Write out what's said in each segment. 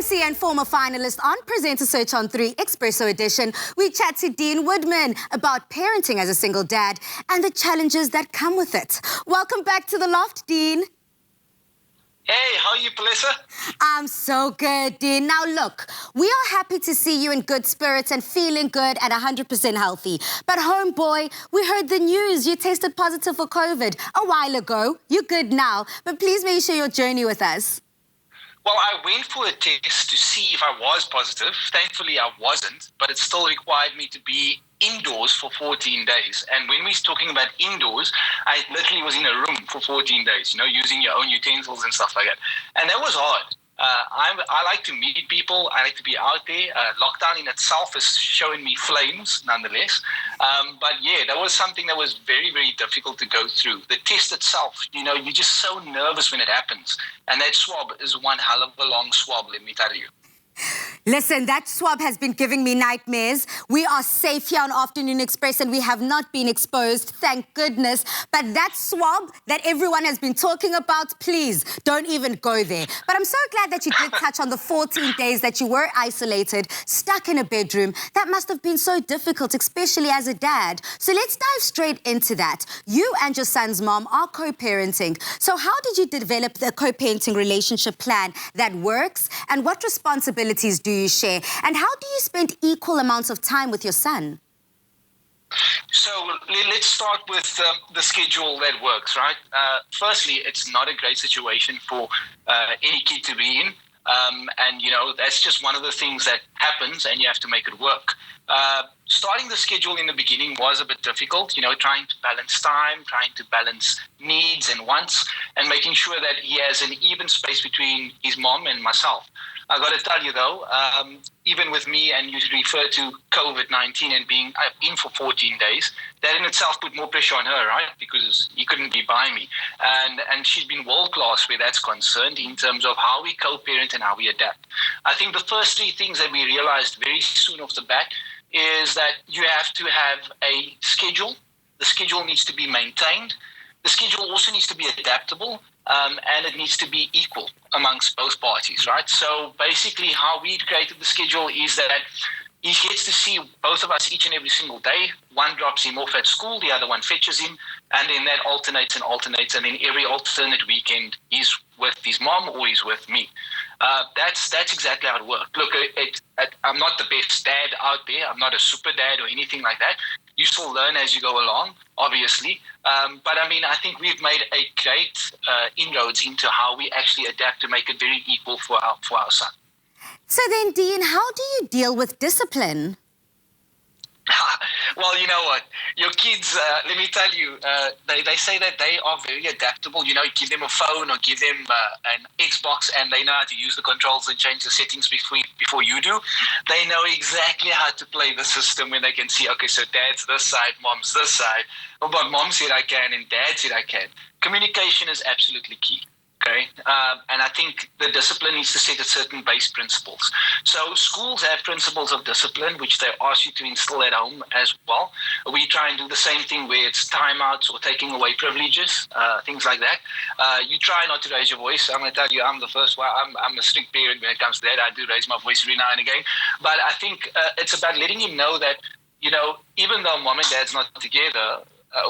MC and former finalist on Presenter Search on 3 Expresso Edition, we chat to Dean Woodman about parenting as a single dad and the challenges that come with it. Welcome back to The Loft, Dean. Hey, how are you, Pelissa? I'm so good, Dean. Now, look, we are happy to see you in good spirits and feeling good and 100% healthy. But, Homeboy, we heard the news. You tested positive for COVID a while ago. You're good now, but please make sure your journey with us. Well, I went for a test to see if I was positive. Thankfully, I wasn't, but it still required me to be indoors for 14 days. And when we're talking about indoors, I literally was in a room for 14 days, using your own utensils and stuff like that. And that was hard. I like to meet people. I like to be out there. Lockdown in itself is showing me flames, nonetheless. But yeah, that was something that was very, very difficult to go through. The test itself, you're just so nervous when it happens. And that swab is one hell of a long swab, let me tell you. Listen, that swab has been giving me nightmares. We are safe here on Afternoon Express and we have not been exposed, thank goodness. But that swab that everyone has been talking about, please, don't even go there. But I'm so glad that you did touch on the 14 days that you were isolated, stuck in a bedroom. That must have been so difficult, especially as a dad. So let's dive straight into that. You and your son's mom are co-parenting. So how did you develop the co-parenting relationship plan that works? And what responsibilities do you share? And how do you spend equal amounts of time with your son? So let's start with the schedule that works, right? Firstly, it's not a great situation for any kid to be in. And, that's just one of the things that happens and you have to make it work. Starting the schedule in the beginning was a bit difficult, trying to balance time, trying to balance needs and wants, and making sure that he has an even space between his mom and myself. I got to tell you, though, even with me, and you refer to COVID-19 and being in for 14 days, that in itself put more pressure on her, right? Because he couldn't be by me. And she's been world-class where that's concerned in terms of how we co-parent and how we adapt. I think the first three things that we realized very soon off the bat is that you have to have a schedule. The schedule needs to be maintained. The schedule also needs to be adaptable. And it needs to be equal amongst both parties, right? So basically how we created the schedule is that he gets to see both of us each and every single day. One drops him off at school, the other one fetches him, and then that alternates, and then every alternate weekend he's with his mom or he's with me. That's exactly how it worked. Look, I'm not the best dad out there. I'm not a super dad or anything like that. You still learn as you go along, obviously. But I think we've made a great inroads into how we actually adapt to make it very equal for our son. So then, Dean, how do you deal with discipline? Well, you know what? Your kids, let me tell you, they say that they are very adaptable. Give them a phone or give them an Xbox and they know how to use the controls and change the settings before you do. They know exactly how to play the system when they can see, okay, so dad's this side, mom's this side. Oh, but mom said I can and dad said I can. Communication is absolutely key. Okay, and I think the discipline needs to set a certain base principles. So schools have principles of discipline, which they ask you to instill at home as well. We try and do the same thing where it's timeouts or taking away privileges, things like that. You try not to raise your voice. I'm going to tell you, I'm the first one. I'm a strict parent when it comes to that. I do raise my voice every now and again. But I think it's about letting him know that, even though mom and dad's not together,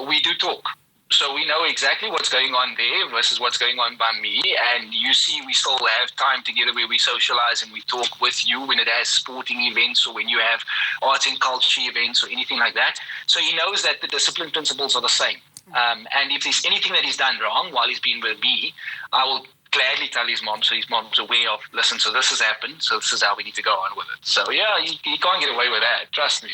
we do talk. So we know exactly what's going on there versus what's going on by me. And you see, we still have time together where we socialize and we talk with you when it has sporting events or when you have arts and culture events or anything like that. So he knows that the discipline principles are the same. And if there's anything that he's done wrong while he's been with me, I will gladly tell his mom, so his mom's aware of, listen, so this has happened, so this is how we need to go on with it. So yeah, you can't get away with that, trust me.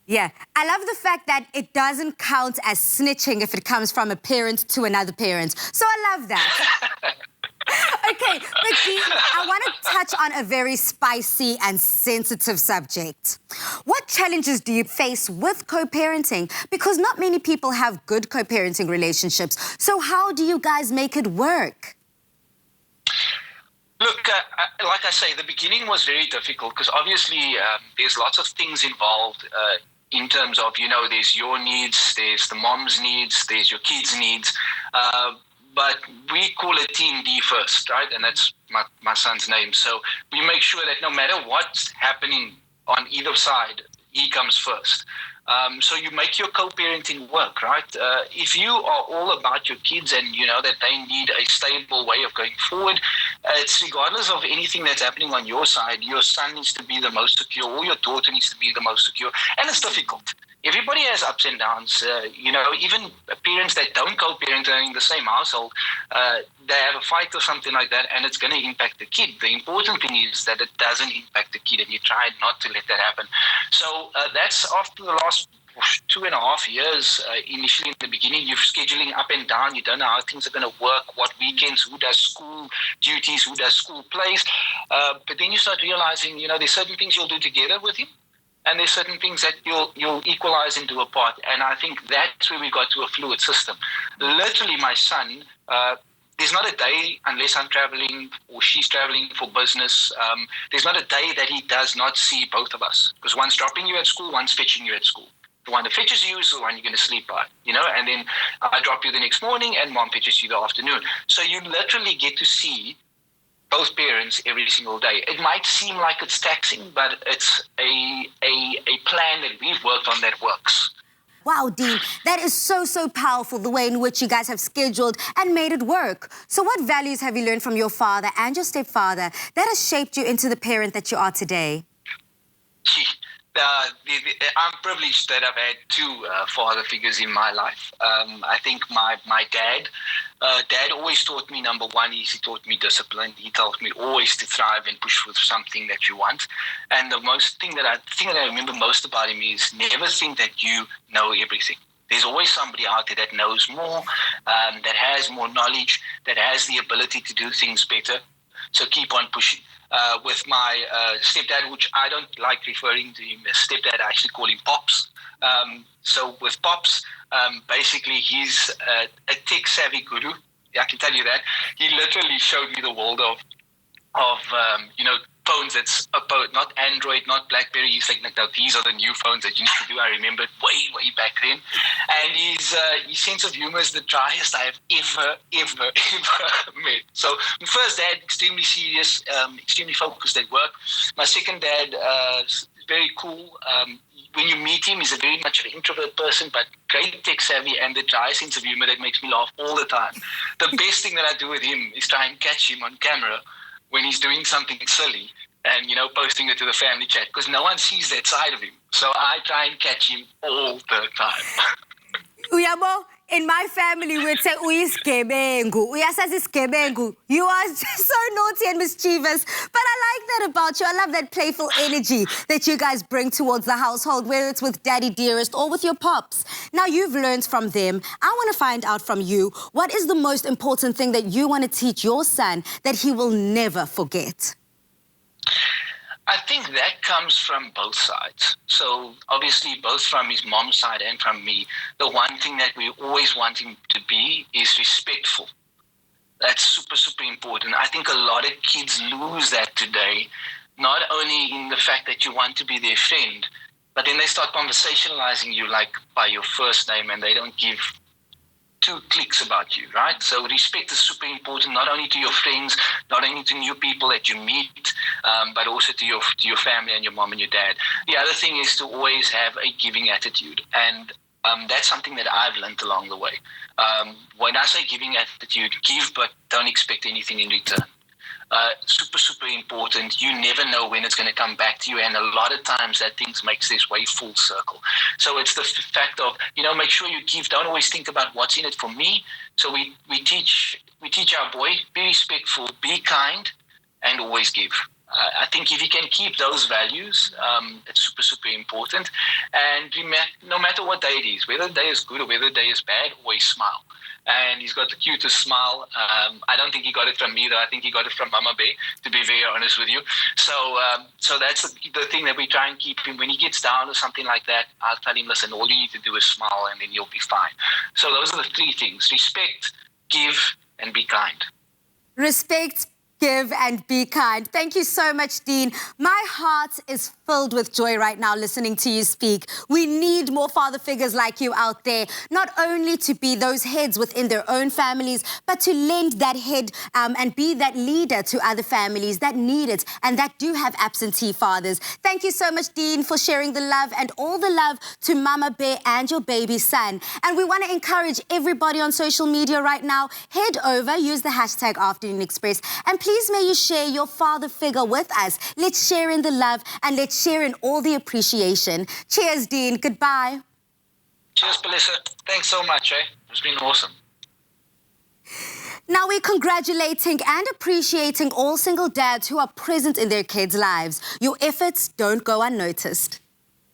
Yeah, I love the fact that it doesn't count as snitching if it comes from a parent to another parent. So I love that. Okay, but Dean, I want to touch on a very spicy and sensitive subject. What challenges do you face with co-parenting? Because not many people have good co-parenting relationships. So how do you guys make it work? Look, like I say, the beginning was very difficult because obviously there's lots of things involved in terms of, there's your needs, there's the mom's needs, there's your kids' needs. but we call it Team D first, right? And that's my son's name. So we make sure that no matter what's happening on either side, he comes first. So you make your co-parenting work, right? If you are all about your kids and you know that they need a stable way of going forward, it's regardless of anything that's happening on your side, your son needs to be the most secure, or your daughter needs to be the most secure. And it's difficult. Everybody has ups and downs. Even parents that don't co-parent in the same household, they have a fight or something like that, and it's going to impact the kid. The important thing is that it doesn't impact the kid, and you try not to let that happen. So that's after the last 2.5 years. Initially, in the beginning, you're scheduling up and down. You don't know how things are going to work, what weekends, who does school duties, who does school plays. But then you start realizing, there's certain things you'll do together with him, and there's certain things that you'll equalize and do apart. And I think that's where we got to a fluid system. Literally, my son, there's not a day, unless I'm traveling or she's traveling for business, there's not a day that he does not see both of us. Because one's dropping you at school, one's fetching you at school. The one that fetches you is the one you're going to sleep by, and then I drop you the next morning and mom fetches you the afternoon. So you literally get to see both parents every single day. It might seem like it's taxing, but it's a plan that we've worked on that works. Wow, Dean, that is so powerful, the way in which you guys have scheduled and made it work. So what values have you learned from your father and your stepfather that has shaped you into the parent that you are today? I'm privileged that I've had two father figures in my life. I think my dad always taught me, number one, he taught me discipline. He taught me always to thrive and push for something that you want. And the thing that I remember most about him is never think that you know everything. There's always somebody out there that knows more, that has more knowledge, that has the ability to do things better. So keep on pushing. With my stepdad, which I don't like referring to him as stepdad, I actually call him Pops. So with Pops, basically he's a tech-savvy guru. I can tell you that. He literally showed me the world of phones that's not Android, not BlackBerry. He's like, no, these are the new phones that you need to do. I remember it way back then. And his sense of humor is the driest I have ever met. So my first dad, extremely serious, extremely focused at work. My second dad, very cool. When you meet him, he's a very much an introvert person, but great tech savvy and the dry sense of humor that makes me laugh all the time. The best thing that I do with him is try and catch him on camera when he's doing something silly and, posting it to the family chat, because no one sees that side of him. So I try and catch him all the time. Uyabo, in my family, we'd say, uyisgebengu, uyasazisgebengu. You are so naughty and mischievous. But I like that about you. I love that playful energy that you guys bring towards the household, whether it's with Daddy Dearest or with your pops. Now, you've learned from them. I want to find out from you, what is the most important thing that you want to teach your son that he will never forget? I think that comes from both sides. So obviously both from his mom's side and from me, the one thing that we always want him to be is respectful. That's super important. I think a lot of kids lose that today, not only in the fact that you want to be their friend, but then they start conversationalizing you like by your first name and they don't give two clicks about you, right? So respect is super important, not only to your friends, not only to new people that you meet, but also to your family and your mom and your dad. The other thing is to always have a giving attitude, and that's something that I've learned along the way. When I say giving attitude, give but don't expect anything in return. Super important. You never know when it's going to come back to you, and a lot of times that things makes this way full circle. So it's the fact of, make sure you give. Don't always think about what's in it for me. So we teach our boy, be respectful, be kind, and always give. I think if you can keep those values, it's super important. And no matter what day it is, whether the day is good or whether the day is bad, always smile. And he's got the cutest smile. I don't think he got it from me, though. I think he got it from Mama Bear, to be very honest with you. So that's the thing that we try and keep him. When he gets down or something like that, I'll tell him, listen, all you need to do is smile and then you'll be fine. So those are the three things: respect, give, and be kind. Respect, give and be kind. Thank you so much, Dean. My heart is filled with joy right now listening to you speak. We need more father figures like you out there, not only to be those heads within their own families, but to lend that head and be that leader to other families that need it and that do have absentee fathers. Thank you so much, Dean, for sharing the love and all the love to Mama Bear and your baby son. And we want to encourage everybody on social media right now, head over, use the hashtag Afternoon Express, and please may you share your father figure with us. Let's share in the love and let's share in all the appreciation. Cheers, Dean. Goodbye. Cheers, Melissa. Thanks so much, It's been awesome. Now we're congratulating and appreciating all single dads who are present in their kids' lives. Your efforts don't go unnoticed.